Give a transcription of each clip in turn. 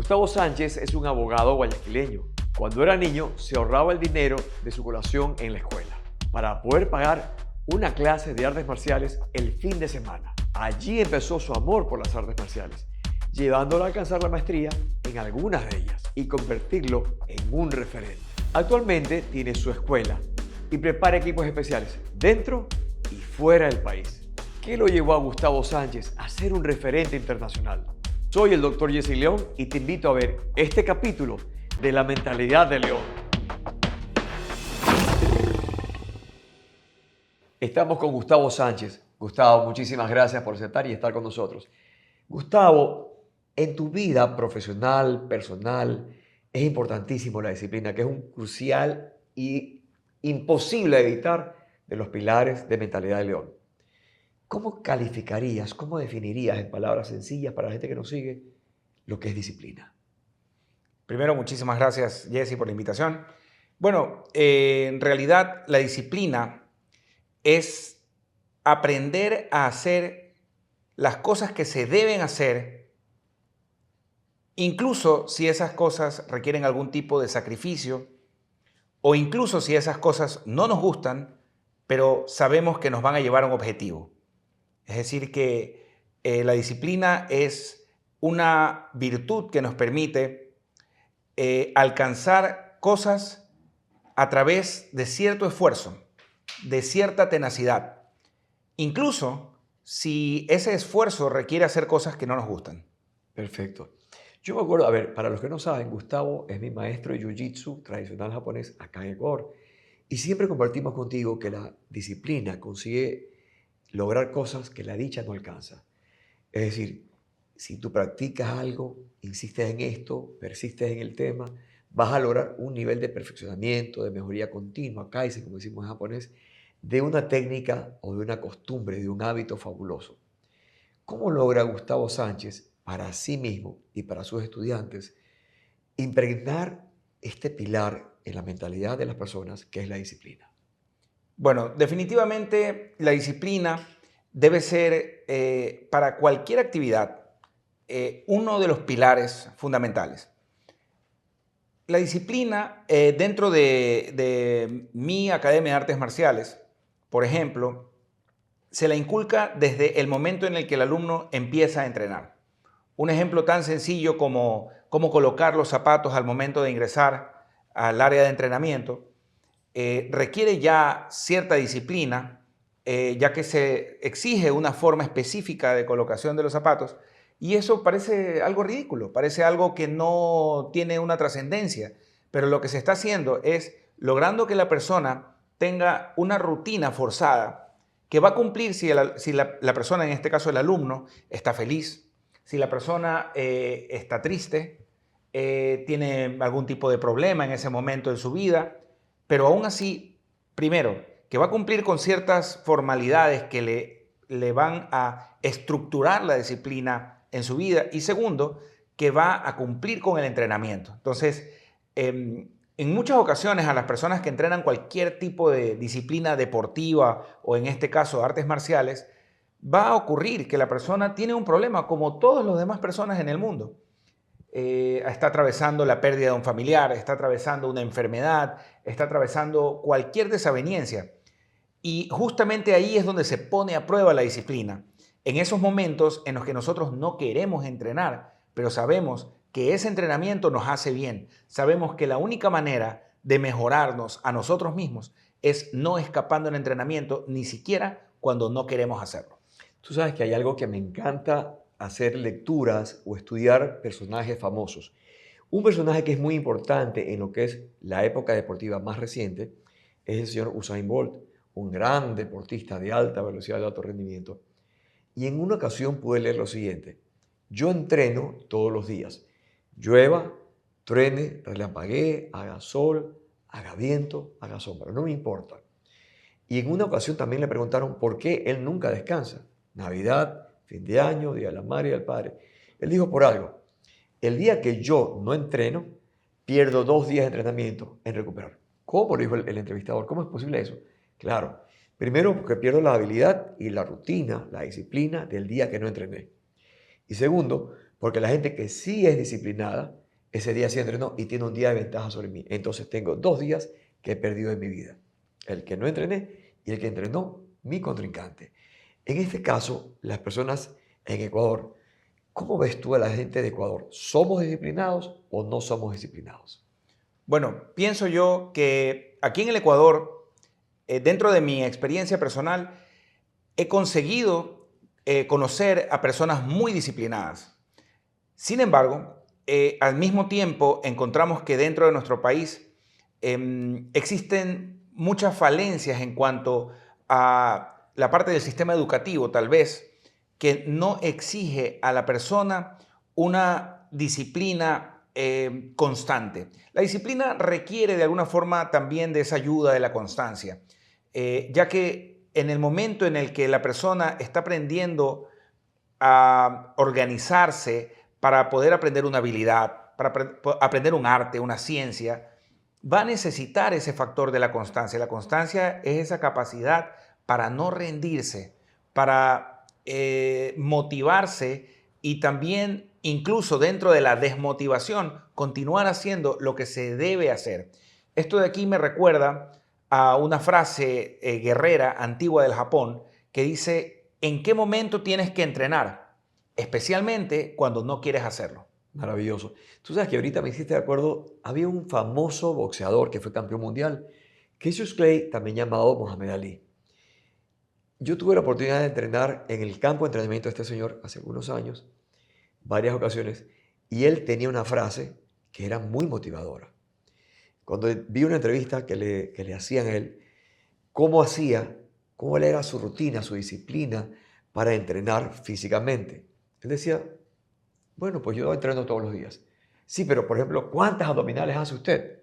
Gustavo Sánchez es un abogado guayaquileño. Cuando era niño, se ahorraba el dinero de su colación en la escuela para poder pagar una clase de artes marciales el fin de semana. Allí empezó su amor por las artes marciales, llevándolo a alcanzar la maestría en algunas de ellas y convertirlo en un referente. Actualmente tiene su escuela y prepara equipos especiales dentro y fuera del país. ¿Qué lo llevó a Gustavo Sánchez a ser un referente internacional? Soy el Dr. Jesse León y te invito a ver este capítulo de La Mentalidad de León. Estamos con Gustavo Sánchez. Gustavo, muchísimas gracias por aceptar y estar con nosotros. Gustavo, en tu vida profesional, personal, es importantísimo la disciplina, que es un crucial y imposible de evitar de los pilares de Mentalidad de León. ¿Cómo calificarías, cómo definirías en palabras sencillas para la gente que nos sigue lo que es disciplina? Primero, muchísimas gracias, Jesse, por la invitación. Bueno, en realidad la disciplina es aprender a hacer las cosas que se deben hacer, incluso si esas cosas requieren algún tipo de sacrificio o incluso si esas cosas no nos gustan, pero sabemos que nos van a llevar a un objetivo. Es decir, que la disciplina es una virtud que nos permite alcanzar cosas a través de cierto esfuerzo, de cierta tenacidad, incluso si ese esfuerzo requiere hacer cosas que no nos gustan. Perfecto. Yo me acuerdo, a ver, para los que no saben, Gustavo es mi maestro de Jiu-Jitsu tradicional japonés acá en Ecuador. Y siempre compartimos contigo que la disciplina consigue lograr cosas que la dicha no alcanza. Es decir, si tú practicas algo, insistes en esto, persistes en el tema, vas a lograr un nivel de perfeccionamiento, de mejoría continua, kaizen, como decimos en japonés, de una técnica o de una costumbre, de un hábito fabuloso. ¿Cómo logra Gustavo Sánchez para sí mismo y para sus estudiantes impregnar este pilar en la mentalidad de las personas que es la disciplina? Bueno, definitivamente la disciplina debe ser para cualquier actividad uno de los pilares fundamentales. La disciplina dentro de mi Academia de Artes Marciales, por ejemplo, se la inculca desde el momento en el que el alumno empieza a entrenar. Un ejemplo tan sencillo como cómo colocar los zapatos al momento de ingresar al área de entrenamiento requiere ya cierta disciplina, ya que se exige una forma específica de colocación de los zapatos, y eso parece algo ridículo, parece algo que no tiene una trascendencia, pero lo que se está haciendo es logrando que la persona tenga una rutina forzada que va a cumplir si la persona, en este caso el alumno, está feliz, si la persona está triste, tiene algún tipo de problema en ese momento de su vida, pero aún así, primero, que va a cumplir con ciertas formalidades que le van a estructurar la disciplina en su vida, y segundo, que va a cumplir con el entrenamiento. Entonces, en muchas ocasiones a las personas que entrenan cualquier tipo de disciplina deportiva o en este caso artes marciales, va a ocurrir que la persona tiene un problema como todas las demás personas en el mundo. Está atravesando la pérdida de un familiar, está atravesando una enfermedad, está atravesando cualquier desaveniencia. Y justamente ahí es donde se pone a prueba la disciplina. En esos momentos en los que nosotros no queremos entrenar, pero sabemos que ese entrenamiento nos hace bien. Sabemos que la única manera de mejorarnos a nosotros mismos es no escapando del entrenamiento, ni siquiera cuando no queremos hacerlo. Tú sabes que hay algo que me encanta hacer lecturas o estudiar personajes famosos. Un personaje que es muy importante en lo que es la época deportiva más reciente es el señor Usain Bolt, un gran deportista de alta velocidad, de alto rendimiento. Y en una ocasión pude leer lo siguiente: yo entreno todos los días, llueva, truene, relampaguee, haga sol, haga viento, haga sombra, no me importa. Y en una ocasión también le preguntaron por qué él nunca descansa. Navidad, fin de año, Día de la Madre y del Padre. Él dijo: por algo, el día que yo no entreno, pierdo 2 días de entrenamiento en recuperar. ¿Cómo? Le dijo el entrevistador. ¿Cómo es posible eso? Claro, primero porque pierdo la habilidad y la rutina, la disciplina del día que no entrené. Y segundo, Porque la gente que sí es disciplinada, ese día sí entrenó y tiene un día de ventaja sobre mí. Entonces tengo 2 días que he perdido en mi vida. El que no entrené y el que entrenó, mi contrincante. En este caso, las personas en Ecuador, ¿cómo ves tú a la gente de Ecuador? ¿Somos disciplinados o no somos disciplinados? Bueno, pienso yo que aquí en el Ecuador, dentro de mi experiencia personal, he conseguido conocer a personas muy disciplinadas. Sin embargo, al mismo tiempo encontramos que dentro de nuestro país existen muchas falencias en cuanto a la parte del sistema educativo, tal vez, que no exige a la persona una disciplina constante. La disciplina requiere de alguna forma también de esa ayuda de la constancia, ya que en el momento en el que la persona está aprendiendo a organizarse para poder aprender una habilidad, para aprender un arte, una ciencia, va a necesitar ese factor de la constancia. La constancia es esa capacidad para no rendirse, para motivarse y también, incluso dentro de la desmotivación, continuar haciendo lo que se debe hacer. Esto de aquí me recuerda a una frase guerrera antigua del Japón que dice: ¿en qué momento tienes que entrenar? Especialmente cuando no quieres hacerlo. Maravilloso. Tú sabes que ahorita me hiciste de acuerdo, había un famoso boxeador que fue campeón mundial, Cassius Clay, también llamado Muhammad Ali. Yo tuve la oportunidad de entrenar en el campo de entrenamiento de este señor hace algunos años, varias ocasiones, y él tenía una frase que era muy motivadora. Cuando vi una entrevista que le hacían a él, cómo hacía, cómo era su rutina, su disciplina para entrenar físicamente. Él decía, bueno, pues yo entreno todos los días. Sí, pero por ejemplo, ¿cuántas abdominales hace usted?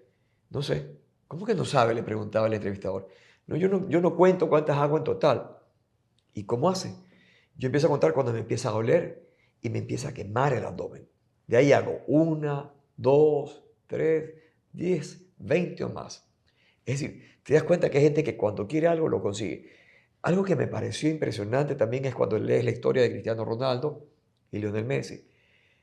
No sé. ¿Cómo que no sabe? Le preguntaba el entrevistador. No, yo no cuento cuántas hago en total. ¿Y cómo hace? Yo empiezo a contar cuando me empieza a doler y me empieza a quemar el abdomen. De ahí hago 1, 2, 3, 10, 20 o más. Es decir, te das cuenta que hay gente que cuando quiere algo lo consigue. Algo que me pareció impresionante también es cuando lees la historia de Cristiano Ronaldo y Lionel Messi.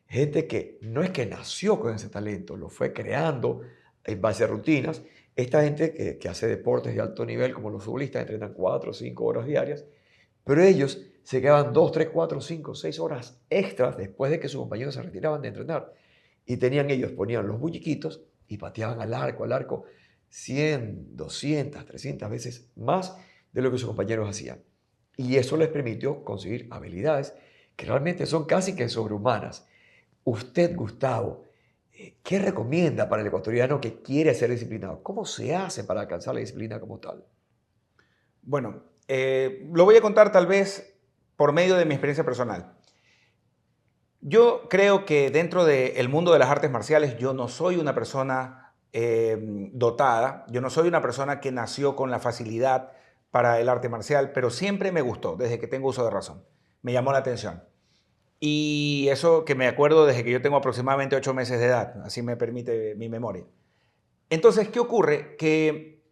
Gente que no es que nació con ese talento, lo fue creando en base a rutinas. Esta gente que hace deportes de alto nivel, como los futbolistas, entrenan 4 o 5 horas diarias, pero ellos se quedaban 2, 3, 4, 5, 6 horas extras después de que sus compañeros se retiraban de entrenar. Y tenían ellos, ponían los muñequitos y pateaban al arco, 100, 200, 300 veces más de lo que sus compañeros hacían. Y eso les permitió conseguir habilidades que realmente son casi que sobrehumanas. Usted, Gustavo, ¿qué recomienda para el ecuatoriano que quiere ser disciplinado? ¿Cómo se hace para alcanzar la disciplina como tal? Bueno, lo voy a contar tal vez por medio de mi experiencia personal. Yo creo que dentro del mundo de las artes marciales yo no soy una persona dotada, yo no soy una persona que nació con la facilidad para el arte marcial, pero siempre me gustó desde que tengo uso de razón. Me llamó la atención. Y eso que me acuerdo desde que yo tengo aproximadamente 8 meses de edad, así me permite mi memoria. Entonces, ¿qué ocurre? Que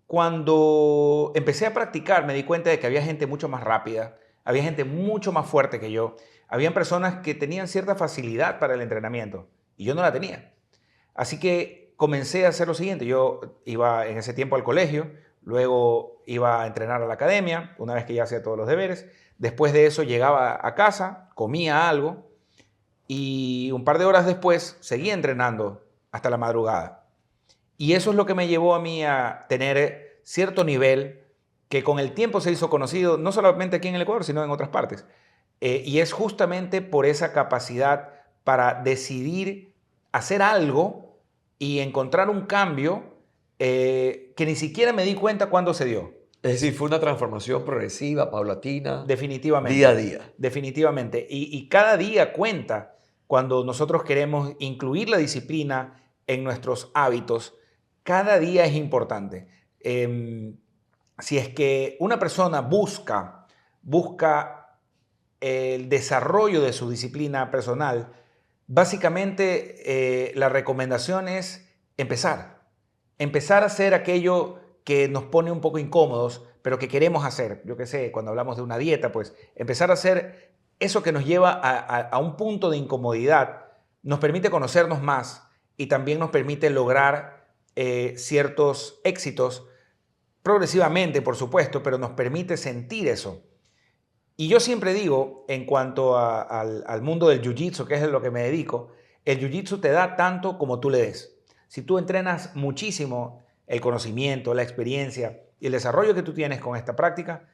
cuando empecé a practicar me di cuenta de que había gente mucho más rápida, había gente mucho más fuerte que yo, habían personas que tenían cierta facilidad para el entrenamiento y yo no la tenía. Así que comencé a hacer lo siguiente, yo iba en ese tiempo al colegio, luego iba a entrenar a la academia, una vez que ya hacía todos los deberes, después de eso llegaba a casa, comía algo y un par de horas después seguía entrenando hasta la madrugada. Y eso es lo que me llevó a mí a tener cierto nivel que con el tiempo se hizo conocido, no solamente aquí en el Ecuador, sino en otras partes. Y es justamente por esa capacidad para decidir hacer algo y encontrar un cambio que ni siquiera me di cuenta cuándo se dio. Es decir, fue una transformación progresiva, paulatina, día a Definitivamente, día. definitivamente. Y cada día cuenta cuando nosotros queremos incluir la disciplina en nuestros hábitos. Cada día es importante. Si es que una persona busca el desarrollo de su disciplina personal, básicamente la recomendación es empezar. Empezar a hacer aquello que nos pone un poco incómodos, pero que queremos hacer. Yo qué sé, cuando hablamos de una dieta, pues empezar a hacer eso que nos lleva a un punto de incomodidad nos permite conocernos más y también nos permite lograr ciertos éxitos progresivamente, por supuesto, pero nos permite sentir eso. Y yo siempre digo, en cuanto al mundo del jiu-jitsu, que es a lo que me dedico, el jiu-jitsu te da tanto como tú le des. Si tú entrenas muchísimo, el conocimiento, la experiencia y el desarrollo que tú tienes con esta práctica,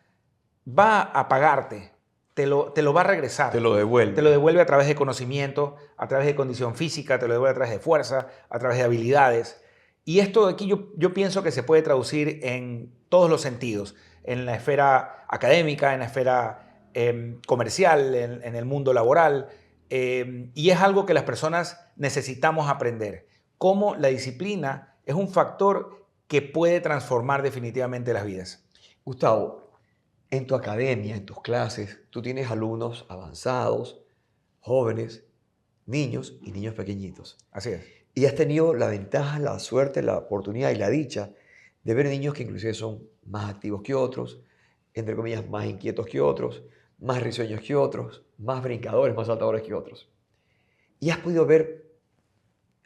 va a pagarte, te lo va a regresar. Te lo devuelve. Te lo devuelve a través de conocimiento, a través de condición física, te lo devuelve a través de fuerza, a través de habilidades. Y esto de aquí yo pienso que se puede traducir en todos los sentidos, en la esfera académica, en la esfera comercial, en el mundo laboral, y es algo que las personas necesitamos aprender. Cómo la disciplina es un factor que puede transformar definitivamente las vidas. Gustavo, en tu academia, en tus clases, tú tienes alumnos avanzados, jóvenes, niños y niños pequeñitos. Así es. Y has tenido la ventaja, la suerte, la oportunidad y la dicha de ver niños que inclusive son más activos que otros, entre comillas, más inquietos que otros, más risueños que otros, más brincadores, más saltadores que otros. Y has podido ver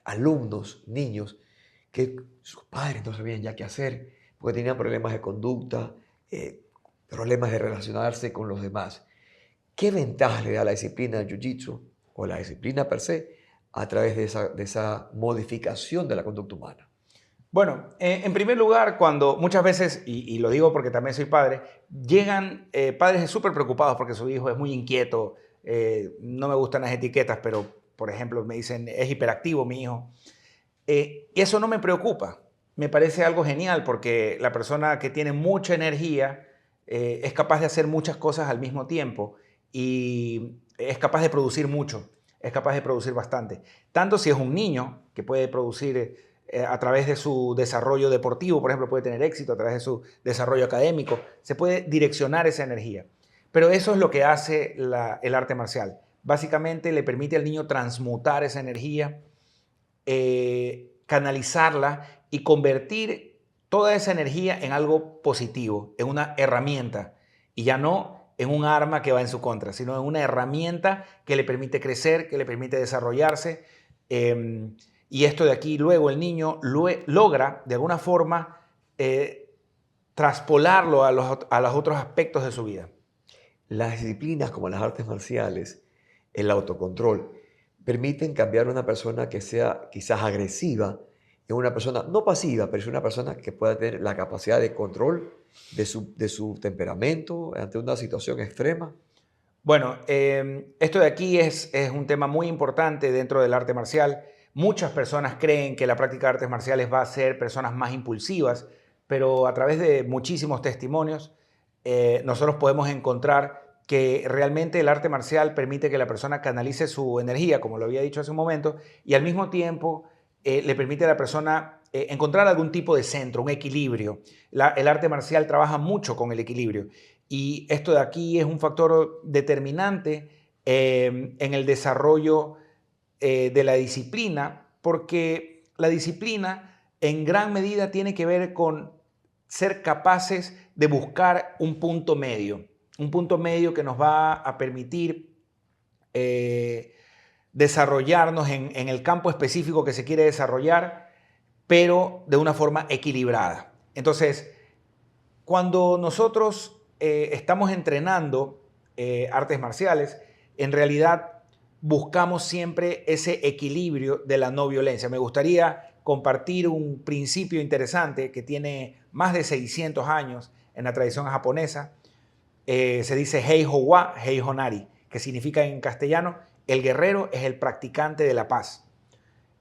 alumnos, niños, que sus padres no sabían ya qué hacer, porque tenían problemas de conducta, problemas de relacionarse con los demás. ¿Qué ventaja le da la disciplina del Jiu-Jitsu o la disciplina per se a través de esa modificación de la conducta humana? Bueno, en primer lugar, cuando muchas veces, y lo digo porque también soy padre, llegan padres súper preocupados porque su hijo es muy inquieto, no me gustan las etiquetas, pero por ejemplo me dicen es hiperactivo mi hijo. Y eso no me preocupa, me parece algo genial porque la persona que tiene mucha energía es capaz de hacer muchas cosas al mismo tiempo y es capaz de producir mucho, es capaz de producir bastante. Tanto si es un niño que puede producir a través de su desarrollo deportivo, por ejemplo, puede tener éxito a través de su desarrollo académico, se puede direccionar esa energía. Pero eso es lo que hace el arte marcial. Básicamente le permite al niño transmutar esa energía, canalizarla y convertir toda esa energía en algo positivo, en una herramienta, y ya no en un arma que va en su contra, sino en una herramienta que le permite crecer, que le permite desarrollarse. Y esto de aquí, luego el niño logra, de alguna forma, traspolarlo a los otros aspectos de su vida. Las disciplinas como las artes marciales, el autocontrol, permiten cambiar a una persona que sea quizás agresiva en una persona no pasiva, pero es una persona que pueda tener la capacidad de control de su temperamento ante una situación extrema. Bueno, esto de aquí es un tema muy importante dentro del arte marcial. Muchas personas creen que la práctica de artes marciales va a hacer personas más impulsivas, pero a través de muchísimos testimonios nosotros podemos encontrar que realmente el arte marcial permite que la persona canalice su energía, como lo había dicho hace un momento, y al mismo tiempo le permite a la persona encontrar algún tipo de centro, un equilibrio. El arte marcial trabaja mucho con el equilibrio y esto de aquí es un factor determinante en el desarrollo de la disciplina, porque la disciplina en gran medida tiene que ver con ser capaces de buscar un punto medio que nos va a permitir desarrollarnos en el campo específico que se quiere desarrollar, pero de una forma equilibrada. Entonces, cuando nosotros estamos entrenando artes marciales, en realidad buscamos siempre ese equilibrio de la no violencia. Me gustaría compartir un principio interesante que tiene más de 600 años en la tradición japonesa. Se dice Heiho wa Heiho nari, que significa en castellano, el guerrero es el practicante de la paz.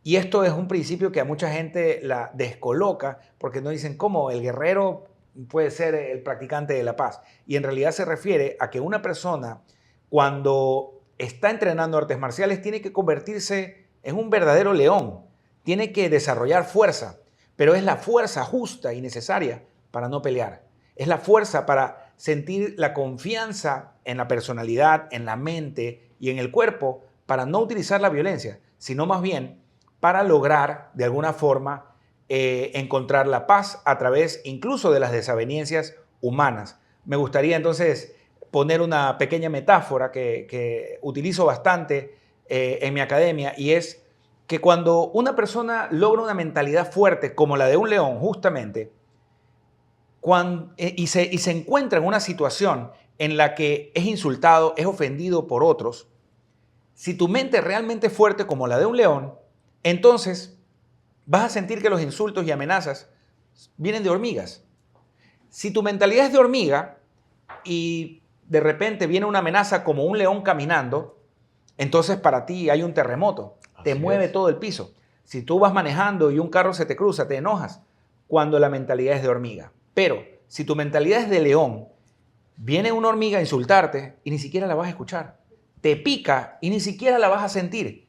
Y esto es un principio que a mucha gente la descoloca porque no dicen cómo el guerrero puede ser el practicante de la paz. Y en realidad se refiere a que una persona cuando está entrenando artes marciales tiene que convertirse en un verdadero león, tiene que desarrollar fuerza, pero es la fuerza justa y necesaria para no pelear. Es la fuerza para sentir la confianza en la personalidad, en la mente y en el cuerpo para no utilizar la violencia, sino más bien para lograr de alguna forma encontrar la paz a través incluso de las desavenencias humanas. Me gustaría entonces poner una pequeña metáfora que utilizo bastante en mi academia, y es que cuando una persona logra una mentalidad fuerte como la de un león, justamente, y se encuentra en una situación en la que es insultado, es ofendido por otros, si tu mente es realmente fuerte como la de un león, entonces vas a sentir que los insultos y amenazas vienen de hormigas. Si tu mentalidad es de hormiga y de repente viene una amenaza como un león caminando, entonces para ti hay un terremoto, te mueve todo el piso. Si tú vas manejando y un carro se te cruza, te enojas cuando la mentalidad es de hormiga. Pero si tu mentalidad es de león, viene una hormiga a insultarte y ni siquiera la vas a escuchar. Te pica y ni siquiera la vas a sentir.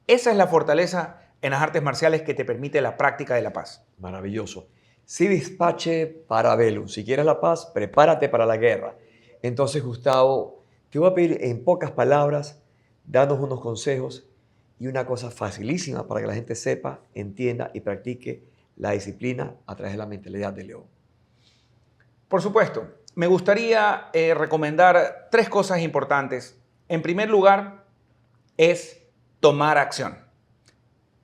Esa es la fortaleza en las artes marciales que te permite la práctica de la paz. Maravilloso. Si dispace para bellum. Si quieres la paz, prepárate para la guerra. Entonces, Gustavo, te voy a pedir en pocas palabras, danos unos consejos y una cosa facilísima para que la gente sepa, entienda y practique la disciplina a través de la mentalidad de león. Por supuesto, me gustaría recomendar 3 cosas importantes. En primer lugar, es tomar acción.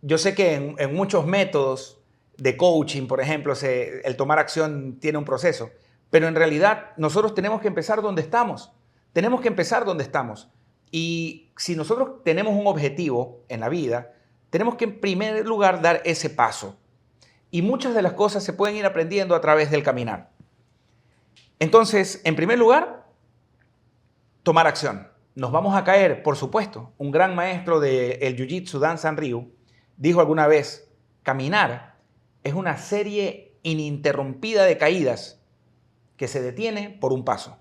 Yo sé que en muchos métodos de coaching, por ejemplo, el tomar acción tiene un proceso, pero en realidad nosotros tenemos que empezar donde estamos. Tenemos que empezar donde estamos. Y si nosotros tenemos un objetivo en la vida, tenemos que en primer lugar dar ese paso. Y muchas de las cosas se pueden ir aprendiendo a través del caminar. Entonces, en primer lugar, tomar acción. Nos vamos a caer, por supuesto. Un gran maestro del Jiu-Jitsu, Dan San Ryu, dijo alguna vez, caminar es una serie ininterrumpida de caídas que se detiene por un paso.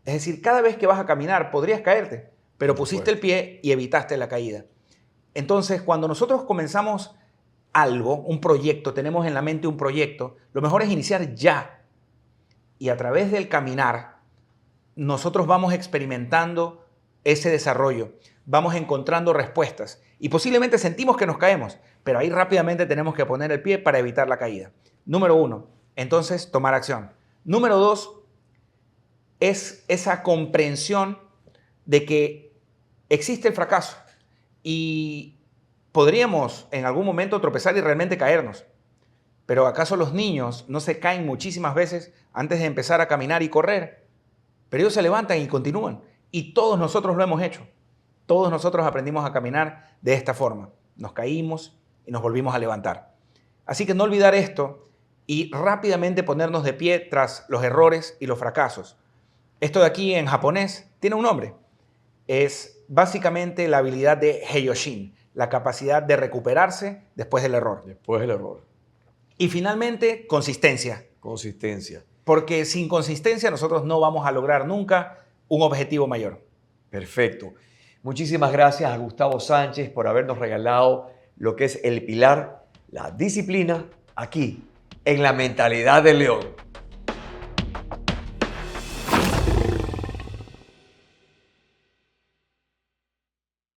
Es decir, cada vez que vas a caminar podrías caerte, pero pusiste el pie y evitaste la caída. Entonces, cuando nosotros comenzamos algo, un proyecto, tenemos en la mente un proyecto, lo mejor es iniciar ya. Y a través del caminar, nosotros vamos experimentando ese desarrollo, vamos encontrando respuestas y posiblemente sentimos que nos caemos, pero ahí rápidamente tenemos que poner el pie para evitar la caída. Número 1, entonces tomar acción. Número 2, es esa comprensión de que existe el fracaso y podríamos en algún momento tropezar y realmente caernos. Pero ¿acaso los niños no se caen muchísimas veces antes de empezar a caminar y correr? Pero ellos se levantan y continúan. Y todos nosotros lo hemos hecho. Todos nosotros aprendimos a caminar de esta forma. Nos caímos y nos volvimos a levantar. Así que no olvidar esto y rápidamente ponernos de pie tras los errores y los fracasos. Esto de aquí en japonés tiene un nombre. Es básicamente la habilidad de Heiyoshin, la capacidad de recuperarse después del error. Después del error. Y finalmente, consistencia. Consistencia. Porque sin consistencia nosotros no vamos a lograr nunca un objetivo mayor. Perfecto. Muchísimas gracias a Gustavo Sánchez por habernos regalado lo que es el pilar, la disciplina, aquí, en la mentalidad del león.